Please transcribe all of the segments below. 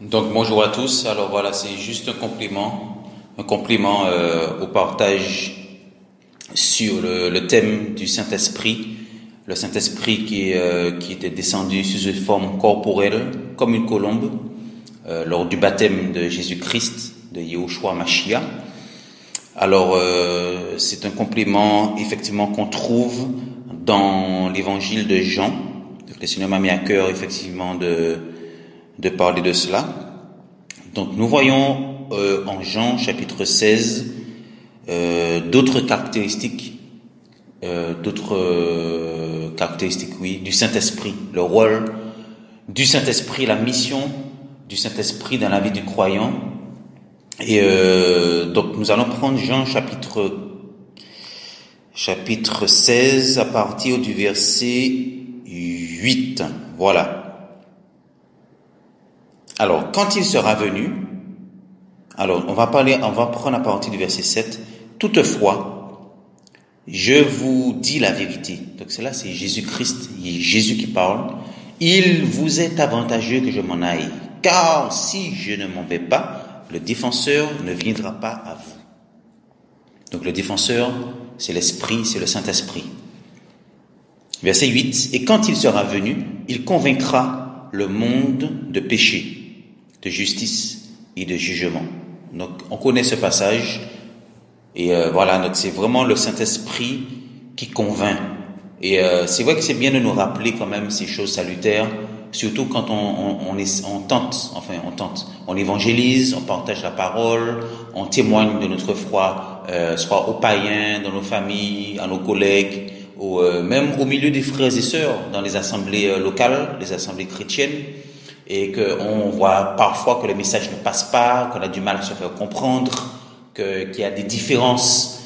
Donc bonjour à tous. Alors voilà, c'est juste un compliment au partage sur le thème du Saint-Esprit, le Saint-Esprit qui était descendu sous une forme corporelle comme une colombe lors du baptême de Jésus-Christ, de Yahushua Mashiach. Alors c'est un compliment effectivement qu'on trouve dans l'évangile de Jean. Donc, le Seigneur m'a mis à cœur effectivement de parler de cela. Donc nous voyons en Jean chapitre 16 d'autres caractéristiques du Saint-Esprit, le rôle du Saint-Esprit, la mission du Saint-Esprit dans la vie du croyant. Et donc nous allons prendre Jean chapitre 16 à partir du verset 8. Voilà. Alors, quand il sera venu, alors on va prendre à partir du verset 7. Toutefois, je vous dis la vérité. Donc cela, c'est Jésus-Christ, Jésus qui parle. Il vous est avantageux que je m'en aille, car si je ne m'en vais pas, le défenseur ne viendra pas à vous. Donc le défenseur, c'est l'Esprit, c'est le Saint-Esprit. Verset 8. Et quand il sera venu, il convaincra le monde de péché, de justice et de jugement. Donc, on connaît ce passage. Et voilà, donc c'est vraiment le Saint-Esprit qui convainc. Et c'est vrai que c'est bien de nous rappeler quand même ces choses salutaires, surtout quand on évangélise, on partage la parole, on témoigne de notre foi, soit aux païens, dans nos familles, à nos collègues, même au milieu des frères et sœurs, dans les assemblées locales, les assemblées chrétiennes. Et qu'on voit parfois que le message ne passe pas, qu'on a du mal à se faire comprendre, qu'il y a des différences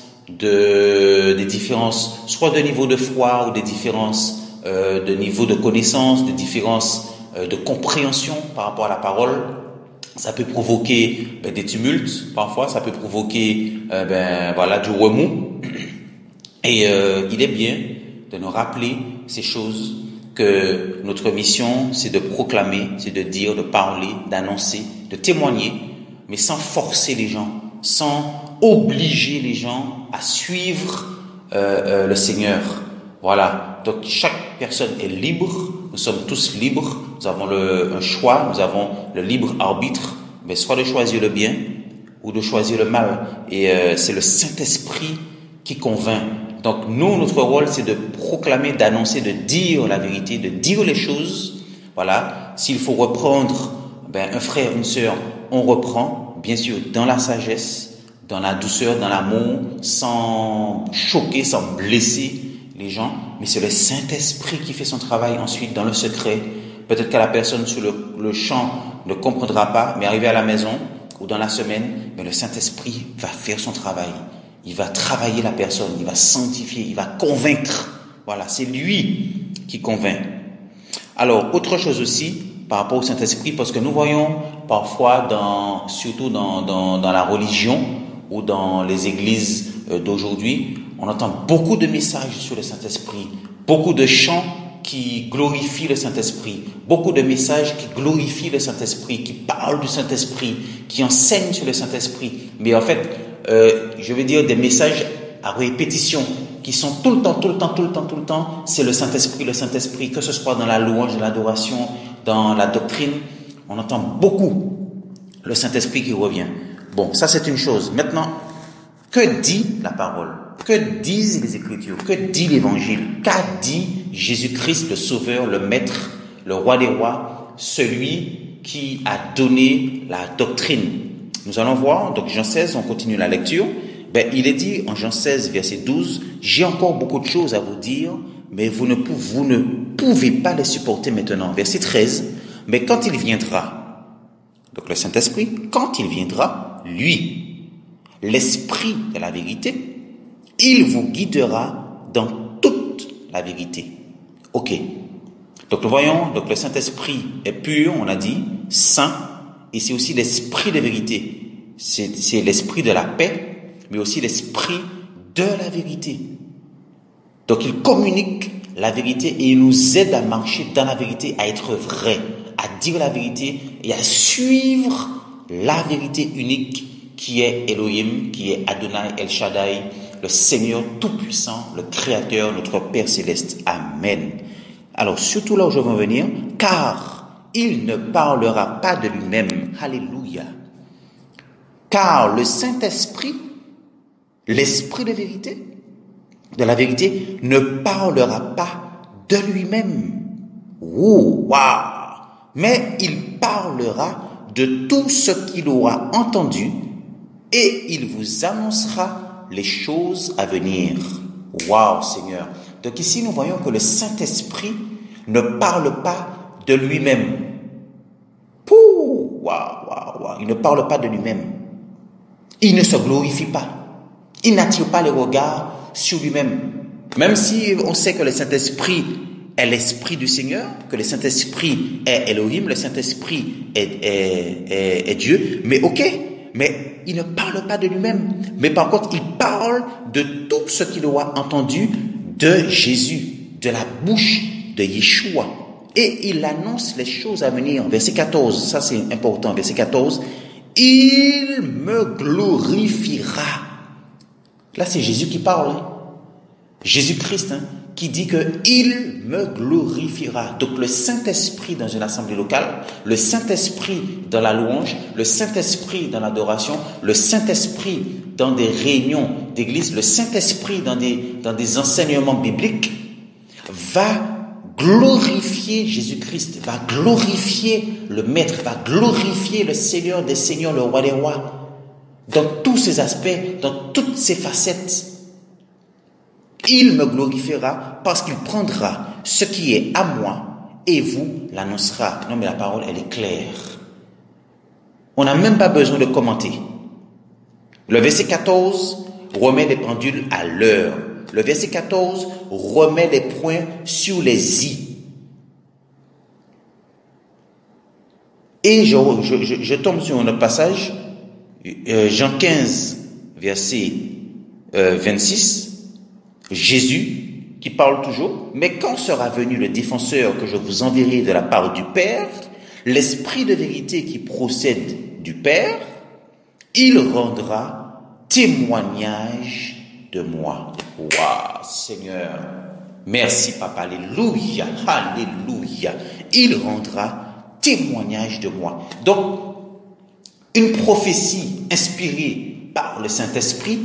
soit de niveau de foi ou des différences de niveau de connaissance, des différences de compréhension par rapport à la parole. Ça peut provoquer des tumultes, parfois ça peut provoquer du remous. Et il est bien de nous rappeler ces choses, que notre mission, c'est de proclamer, c'est de dire, de parler, d'annoncer, de témoigner, mais sans forcer les gens, sans obliger les gens à suivre le Seigneur. Voilà. Donc chaque personne est libre, nous sommes tous libres, nous avons un choix, nous avons le libre arbitre, mais soit de choisir le bien ou de choisir le mal. Et c'est le Saint-Esprit qui convainc. Donc nous, notre rôle, c'est de proclamer, d'annoncer, de dire la vérité, de dire les choses. Voilà. S'il faut reprendre un frère, une sœur, on reprend, bien sûr, dans la sagesse, dans la douceur, dans l'amour, sans choquer, sans blesser les gens. Mais c'est le Saint-Esprit qui fait son travail ensuite dans le secret. Peut-être que la personne sur le champ ne comprendra pas, mais arrivé à la maison ou dans la semaine, mais le Saint-Esprit va faire son travail. Il va travailler la personne, il va sanctifier, il va convaincre. Voilà, c'est lui qui convainc. Alors, autre chose aussi, par rapport au Saint-Esprit, parce que nous voyons parfois, surtout dans la religion ou dans les églises d'aujourd'hui, on entend beaucoup de messages sur le Saint-Esprit, beaucoup de chants qui glorifient le Saint-Esprit, beaucoup de messages qui glorifient le Saint-Esprit, qui parlent du Saint-Esprit, qui enseignent sur le Saint-Esprit. Mais en fait, je veux dire des messages à répétition qui sont tout le temps, c'est le Saint-Esprit, que ce soit dans la louange, dans l'adoration, dans la doctrine, on entend beaucoup le Saint-Esprit qui revient. Bon, ça c'est une chose. Maintenant, que dit la parole? Que disent les Écritures? Que dit l'Évangile? Qu'a dit Jésus-Christ, le Sauveur, le Maître, le Roi des Rois, celui qui a donné la doctrine? Nous allons voir, donc Jean 16, on continue la lecture. Il est dit en Jean 16, verset 12, « J'ai encore beaucoup de choses à vous dire, mais vous ne pouvez pas les supporter maintenant. » Verset 13, « Mais quand il viendra, donc le Saint-Esprit, quand il viendra, lui, l'Esprit de la vérité, il vous guidera dans toute la vérité. » Ok. Donc nous voyons, donc le Saint-Esprit est pur, on a dit, saint, et c'est aussi l'Esprit de vérité. C'est l'Esprit de la paix, mais aussi l'Esprit de la vérité. Donc il communique la vérité et il nous aide à marcher dans la vérité, à être vrai, à dire la vérité et à suivre la vérité unique qui est Elohim, qui est Adonai El Shaddai, le Seigneur Tout-Puissant, le Créateur, notre Père Céleste. Amen. Alors, surtout là où je veux en venir, car il ne parlera pas de lui-même. Alléluia. Car le Saint-Esprit, l'Esprit de vérité, de la vérité, ne parlera pas de lui-même. Oh, waouh! Mais il parlera de tout ce qu'il aura entendu et il vous annoncera les choses à venir. Waouh, Seigneur! Donc ici, nous voyons que le Saint-Esprit ne parle pas de lui-même. Pouh! Waouh, waouh, waouh! Il ne parle pas de lui-même. Il ne se glorifie pas. Il n'attire pas les regards sur lui-même. Même si on sait que le Saint-Esprit est l'Esprit du Seigneur, que le Saint-Esprit est Elohim, le Saint-Esprit est Dieu, mais ok, mais il ne parle pas de lui-même. Mais par contre, il parle de tout ce qu'il aura entendu de Jésus, de la bouche de Yeshua. Et il annonce les choses à venir. Verset 14, ça c'est important, verset 14. Il me glorifiera. Là, c'est Jésus qui parle. Hein? Jésus-Christ, hein, qui dit que il me glorifiera. Donc, le Saint-Esprit dans une assemblée locale, le Saint-Esprit dans la louange, le Saint-Esprit dans l'adoration, le Saint-Esprit dans des réunions d'église, le Saint-Esprit dans des enseignements bibliques, va glorifier Jésus-Christ, va glorifier le Maître, va glorifier le Seigneur des Seigneurs, le Roi des Rois. Dans tous ses aspects, dans toutes ses facettes. Il me glorifiera parce qu'il prendra ce qui est à moi et vous l'annoncera. Non, mais la parole, elle est claire. On n'a même pas besoin de commenter. Le verset 14 remet les pendules à l'heure. Le verset 14 remet les points sur les i. Et je tombe sur un autre passage. Jean 15, verset 26, Jésus qui parle toujours, mais quand sera venu le défenseur que je vous enverrai de la part du Père, l'Esprit de vérité qui procède du Père, il rendra témoignage de moi. Waouh, Seigneur, merci Papa, alléluia, alléluia, il rendra témoignage de moi. Donc, une prophétie inspirée par le Saint-Esprit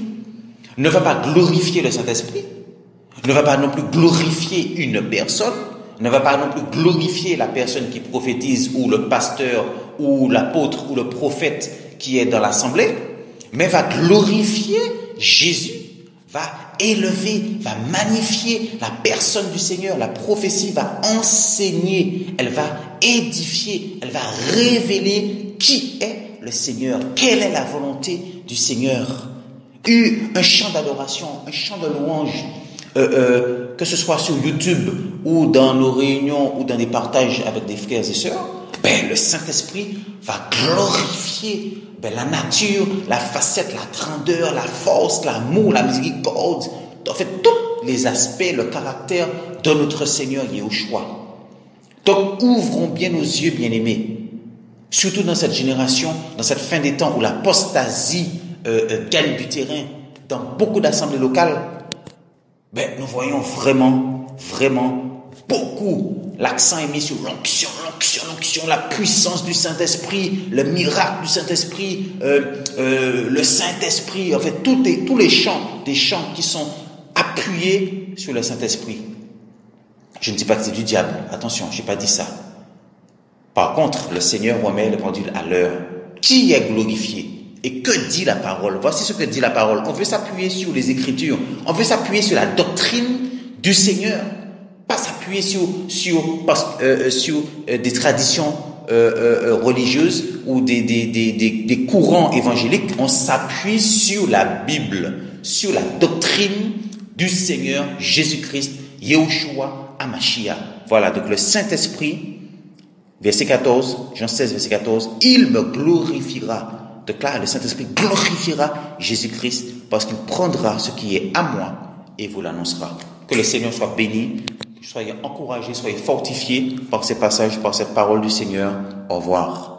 ne va pas glorifier le Saint-Esprit, ne va pas non plus glorifier une personne, ne va pas non plus glorifier la personne qui prophétise ou le pasteur ou l'apôtre ou le prophète qui est dans l'assemblée, mais va glorifier Jésus, va élever, va magnifier la personne du Seigneur. La prophétie va enseigner, elle va édifier, elle va révéler qui est le Seigneur, quelle est la volonté du Seigneur. Un chant d'adoration, un chant de louange, que ce soit sur YouTube ou dans nos réunions ou dans des partages avec des frères et sœurs, le Saint-Esprit va glorifier la nature, la facette, la grandeur, la force, l'amour, la miséricorde, en fait tous les aspects, le caractère de notre Seigneur Yahushua. Donc ouvrons bien nos yeux, bien-aimés. Surtout dans cette génération, dans cette fin des temps où l'apostasie gagne du terrain dans beaucoup d'assemblées locales, nous voyons vraiment beaucoup. L'accent est mis sur l'onction, la puissance du Saint-Esprit, le miracle du Saint-Esprit, le Saint-Esprit, en fait, tous les chants, des chants qui sont appuyés sur le Saint-Esprit. Je ne dis pas que c'est du diable, attention, je n'ai pas dit ça. Par contre, le Seigneur remet le pendule à l'heure. Qui est glorifié? Et que dit la parole? Voici ce que dit la parole. On veut s'appuyer sur les Écritures. On veut s'appuyer sur la doctrine du Seigneur. Pas s'appuyer sur des traditions religieuses ou des courants évangéliques. On s'appuie sur la Bible, sur la doctrine du Seigneur Jésus-Christ, Yahushua HaMashiach. Voilà, donc le Saint-Esprit, verset 14, Jean 16, verset 14, il me glorifiera. Donc là, le Saint-Esprit glorifiera Jésus-Christ parce qu'il prendra ce qui est à moi et vous l'annoncera. Que Que le Seigneur soit béni, soyez encouragés, soyez fortifiés par ces passages, par cette parole du Seigneur. Au revoir.